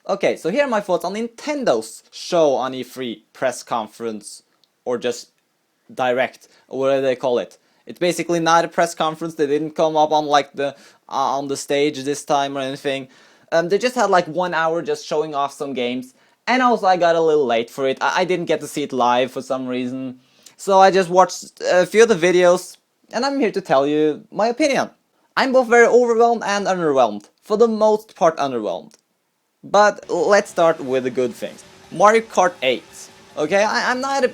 Okay, so here are my thoughts on Nintendo's show on E3 press conference, or just direct, or whatever they call it. It's basically not a press conference. They didn't come up on like the on the stage this time or anything. They just had like 1 hour just showing off some games, and also I got a little late for it. I didn't get to see it live for some reason, so I just watched a few of the videos, and I'm here to tell you my opinion. I'm both very overwhelmed and underwhelmed. For the most part, underwhelmed. But let's start with the good things. Mario Kart 8. Okay, I'm not a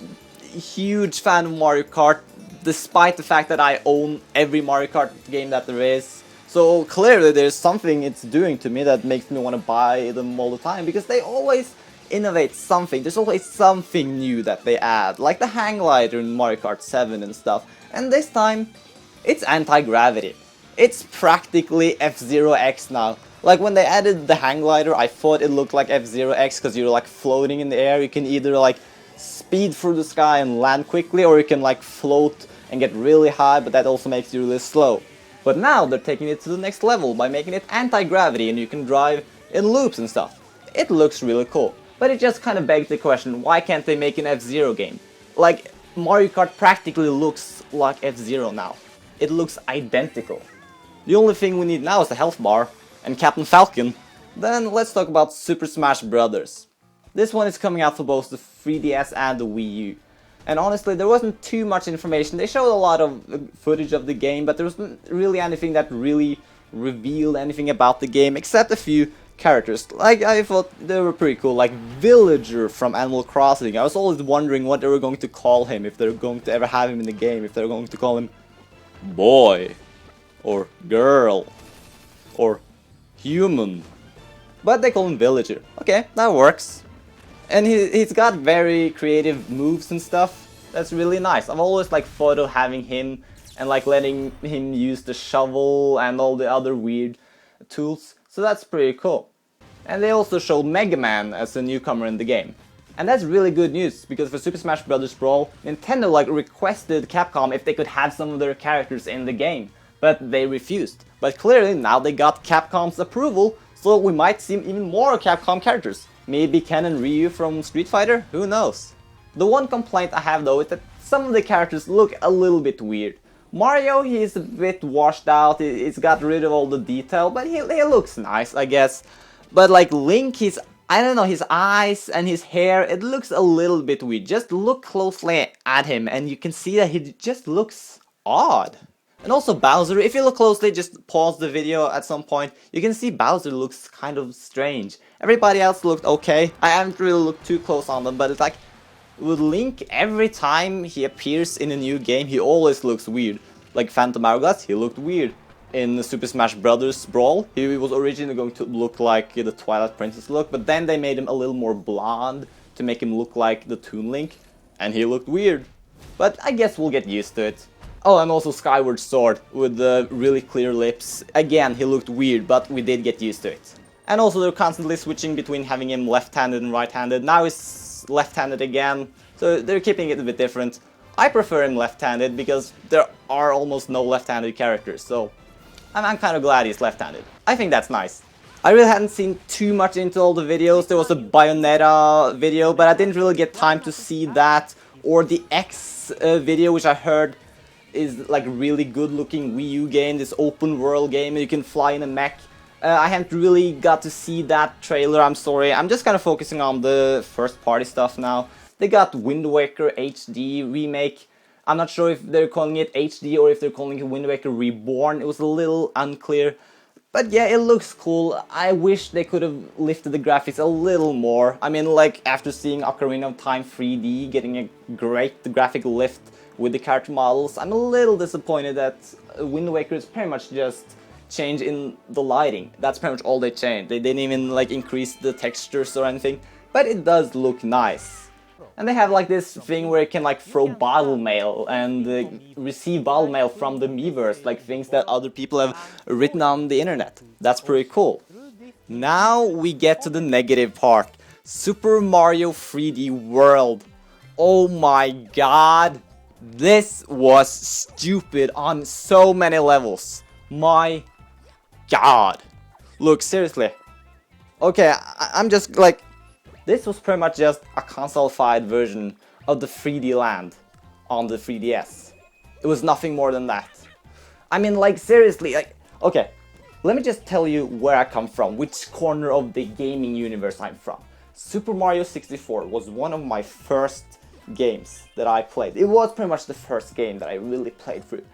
huge fan of Mario Kart, despite the fact that I own every Mario Kart game that there is. So clearly there's something it's doing to me that makes me want to buy them all the time, because they always innovate something. There's always something new that they add, like the hang glider in Mario Kart 7 and stuff. And this time, it's anti-gravity. It's practically F-Zero X now. Like when they added the hang glider, I thought it looked like F-Zero X because you're like floating in the air. You can either like speed through the sky and land quickly, or you can like float and get really high, but that also makes you really slow. But now they're taking it to the next level by making it anti-gravity, and you can drive in loops and stuff. It looks really cool, but it just kind of begs the question, why can't they make an F-Zero game? Like, Mario Kart practically looks like F-Zero now. It looks identical. The only thing we need now is a health bar and Captain Falcon. Then let's talk about Super Smash Bros. This one is coming out for both the 3DS and the Wii U. And honestly, there wasn't too much information. They showed a lot of footage of the game, but there wasn't really anything that really revealed anything about the game, except a few characters. Like, I thought they were pretty cool, like Villager from Animal Crossing. I was always wondering what they were going to call him, if they were going to ever have him in the game, if they were going to call him Boy, or Girl, or Human. But they call him Villager. Okay, that works. And he's got very creative moves and stuff. That's really nice. I've always like thought of having him and like letting him use the shovel and all the other weird tools. So that's pretty cool. And they also showed Mega Man as a newcomer in the game. And that's really good news, because for Super Smash Bros. Brawl, Nintendo like requested Capcom if they could have some of their characters in the game, but they refused. But clearly now they got Capcom's approval, so we might see even more Capcom characters. Maybe Ken and Ryu from Street Fighter? Who knows? The one complaint I have though is that some of the characters look a little bit weird. Mario, he's a bit washed out, he's got rid of all the detail, but he looks nice, I guess. But like Link, I don't know, his eyes and his hair, it looks a little bit weird. Just look closely at him and you can see that he just looks odd. And also Bowser, if you look closely, just pause the video at some point, you can see Bowser looks kind of strange. Everybody else looked okay. I haven't really looked too close on them, but it's like, with Link, every time he appears in a new game, he always looks weird. Like Phantom Hourglass, he looked weird. In Super Smash Bros. Brawl, he was originally going to look like the Twilight Princess look, but then they made him a little more blonde to make him look like the Toon Link, and he looked weird. But I guess we'll get used to it. Oh, and also Skyward Sword with the really clear lips. Again, he looked weird, but we did get used to it. And also they're constantly switching between having him left-handed and right-handed. Now he's left-handed again, so they're keeping it a bit different. I prefer him left-handed because there are almost no left-handed characters, so I'm kind of glad he's left-handed. I think that's nice. I really hadn't seen too much into all the videos. There was a Bayonetta video, but I didn't really get time to see that, or the X video, which I heard is like really good looking Wii U game, this open world game, you can fly in a mech. I haven't really got to see that trailer, I'm sorry. I'm just kind of focusing on the first party stuff now. They got Wind Waker HD remake. I'm not sure if they're calling it HD or if they're calling it Wind Waker Reborn. It was a little unclear. But yeah, it looks cool. I wish they could have lifted the graphics a little more. I mean, like, after seeing Ocarina of Time 3D getting a great graphic lift with the character models, I'm a little disappointed that Wind Waker is pretty much just change in the lighting. That's pretty much all they changed. They didn't even like increase the textures or anything, but it does look nice. And they have like this thing where you can like throw bottle mail and receive bottle mail from the Miiverse, like things that other people have written on the internet. That's pretty cool. Now we get to the negative part. Super Mario 3D World. Oh my god. This was stupid on so many levels. My god. Look, seriously. Okay, I'm just like, this was pretty much just a consolified version of the 3D Land on the 3DS. It was nothing more than that. I mean, like, seriously, like, okay, let me just tell you where I come from, which corner of the gaming universe I'm from. Super Mario 64 was one of my first games that I played. It was pretty much the first game that I really played through.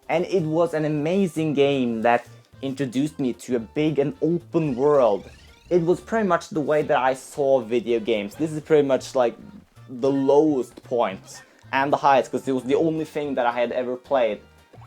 And it was an amazing game that introduced me to a big and open world. It was pretty much the way that I saw video games. This is pretty much like the lowest point and the highest, because it was the only thing that I had ever played.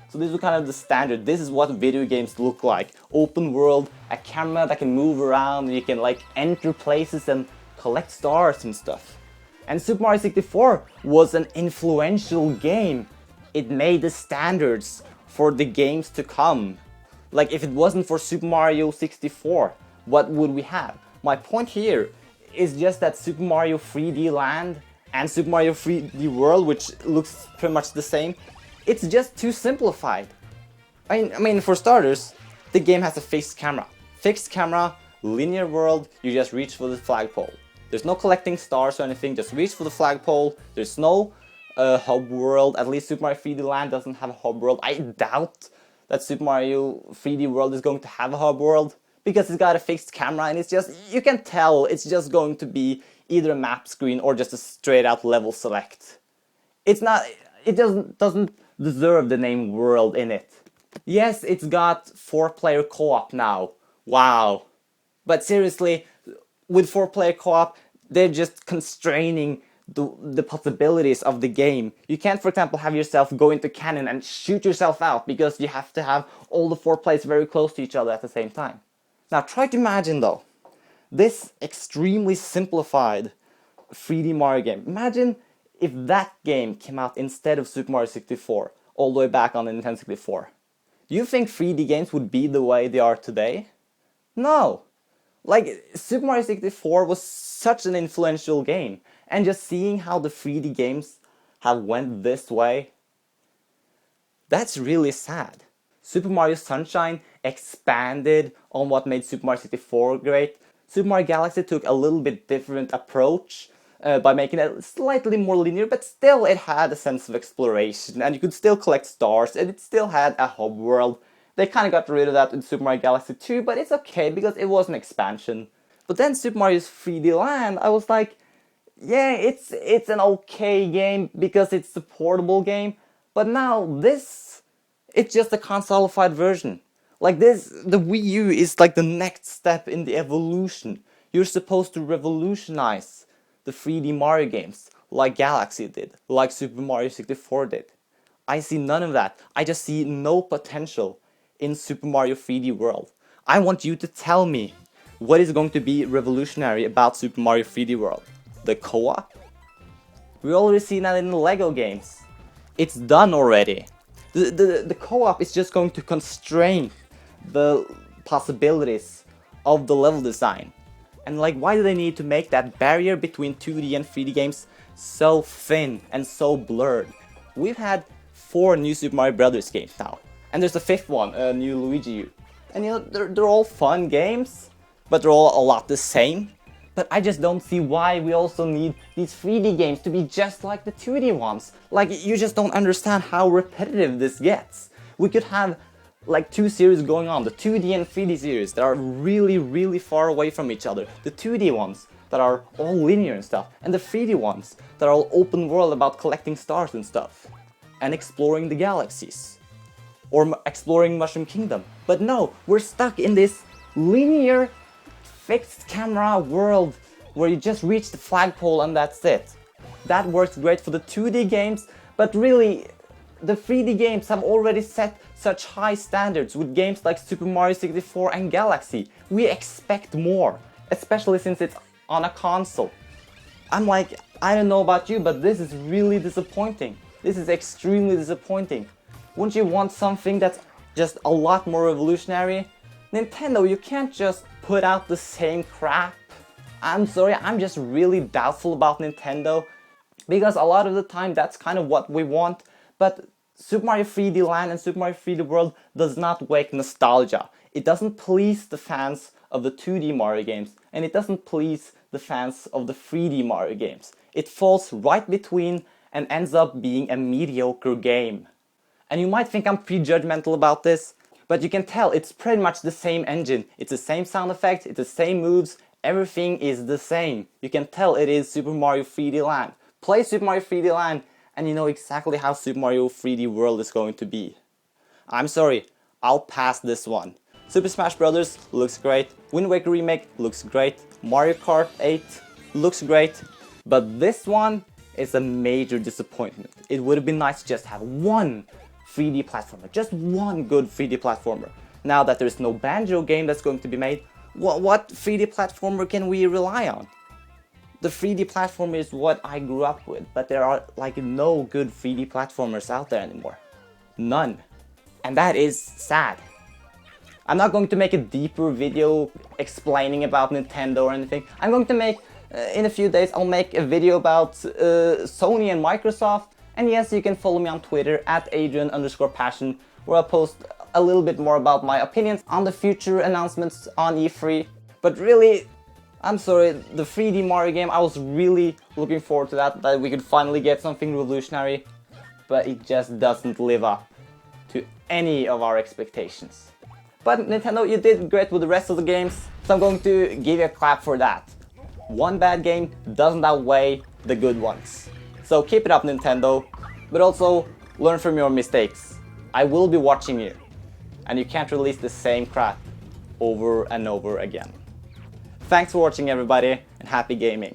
So this was kind of the standard. This is what video games look like. Open world, a camera that can move around, and you can like enter places and collect stars and stuff. And Super Mario 64 was an influential game. It made the standards for the games to come. Like, if it wasn't for Super Mario 64, what would we have? My point here is just that Super Mario 3D Land and Super Mario 3D World, which looks pretty much the same, it's just too simplified. I mean, for starters, the game has a fixed camera. Fixed camera, linear world, you just reach for the flagpole. There's no collecting stars or anything, just reach for the flagpole. There's no hub world, at least Super Mario 3D Land doesn't have a hub world. I doubt that Super Mario 3D World is going to have a hub world, because it's got a fixed camera and it's just, you can tell it's just going to be either a map screen or just a straight out level select. It's not, it doesn't deserve the name world in it. Yes, it's got 4-player co-op now. Wow. But seriously, with 4-player co-op, they're just constraining the possibilities of the game. You can't, for example, have yourself go into cannon and shoot yourself out, because you have to have all the 4 players very close to each other at the same time. Now try to imagine though, this extremely simplified 3D Mario game. Imagine if that game came out instead of Super Mario 64, all the way back on the Nintendo 64. Do you think 3D games would be the way they are today? No. Like, Super Mario 64 was such an influential game, and just seeing how the 3D games have went this way, that's really sad. Super Mario Sunshine expanded on what made Super Mario 64 great. Super Mario Galaxy took a little bit different approach by making it slightly more linear, but still it had a sense of exploration, and you could still collect stars, and it still had a hub world. They kind of got rid of that in Super Mario Galaxy 2, but it's okay because it was an expansion. But then Super Mario's 3D Land, I was like, yeah, it's an okay game because it's a portable game, but now this, it's just a consolified version. Like this, the Wii U is like the next step in the evolution. You're supposed to revolutionize the 3D Mario games, like Galaxy did, like Super Mario 64 did. I see none of that. I just see no potential in Super Mario 3D World. I want you to tell me what is going to be revolutionary about Super Mario 3D World. The co-op? We already seen that in the Lego games. It's done already. The co-op is just going to constrain the possibilities of the level design. And like, why do they need to make that barrier between 2D and 3D games so thin and so blurred? We've had 4 new Super Mario Brothers games now. And there's a 5th one, a new Luigi U. And you know, they're all fun games, but they're all a lot the same. But I just don't see why we also need these 3D games to be just like the 2D ones. Like, you just don't understand how repetitive this gets. We could have like 2 series going on, the 2D and 3D series that are really, really far away from each other. The 2D ones that are all linear and stuff, and the 3D ones that are all open world about collecting stars and stuff. And exploring the galaxies. Or exploring Mushroom Kingdom. But no, we're stuck in this linear fixed camera world where you just reach the flagpole and that's it. That works great for the 2D games, but really the 3D games have already set such high standards with games like Super Mario 64 and Galaxy. We expect more, especially since it's on a console. I'm like, I don't know about you, but this is really disappointing. This is extremely disappointing. Wouldn't you want something that's just a lot more revolutionary? Nintendo, you can't just put out the same crap. I'm sorry, I'm just really doubtful about Nintendo, because a lot of the time that's kind of what we want, but Super Mario 3D Land and Super Mario 3D World does not wake nostalgia. It doesn't please the fans of the 2D Mario games, and it doesn't please the fans of the 3D Mario games. It falls right between and ends up being a mediocre game. And you might think I'm prejudgmental about this, but you can tell it's pretty much the same engine. It's the same sound effects, it's the same moves, everything is the same. You can tell it is Super Mario 3D Land. Play Super Mario 3D Land and you know exactly how Super Mario 3D World is going to be. I'm sorry, I'll pass this one. Super Smash Bros. Looks great, Wind Waker Remake looks great, Mario Kart 8 looks great, but this one is a major disappointment. It would have been nice to just have one 3D platformer, just one good 3D platformer. Now that there's no Banjo game that's going to be made, what 3D platformer can we rely on? The 3D platformer is what I grew up with, but there are like no good 3D platformers out there anymore. None. And that is sad. I'm not going to make a deeper video explaining about Nintendo or anything. I'm going to make, in a few days, I'll make a video about Sony and Microsoft. And yes, you can follow me on Twitter at Adrian_Passion, where I'll post a little bit more about my opinions on the future announcements on E3. But really, I'm sorry, the 3D Mario game, I was really looking forward to that we could finally get something revolutionary. But it just doesn't live up to any of our expectations. But Nintendo, you did great with the rest of the games, so I'm going to give you a clap for that. One bad game doesn't outweigh the good ones. So keep it up, Nintendo, but also learn from your mistakes. I will be watching you, and you can't release the same crap over and over again. Thanks for watching, everybody, and happy gaming.